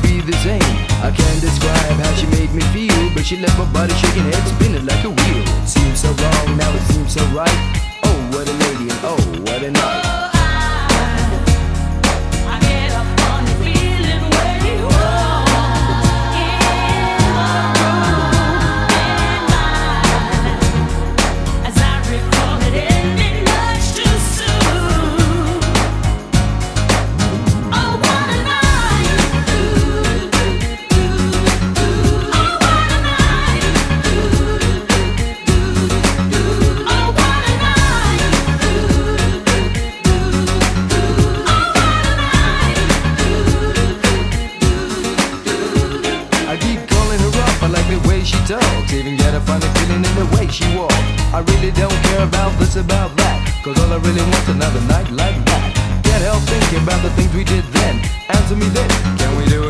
be the same. I can't describe how she made me feel, but she left my body shaking, head spinning like a wheel. It seems so wrong, now it seems so right. Oh, what a lady, and oh, what a night. She talks, even get a funny feeling in the way she walks. I really don't care about this, about that, cause all I really want's another night like that. Can't help thinking about the things we did then. Answer me this, can we do it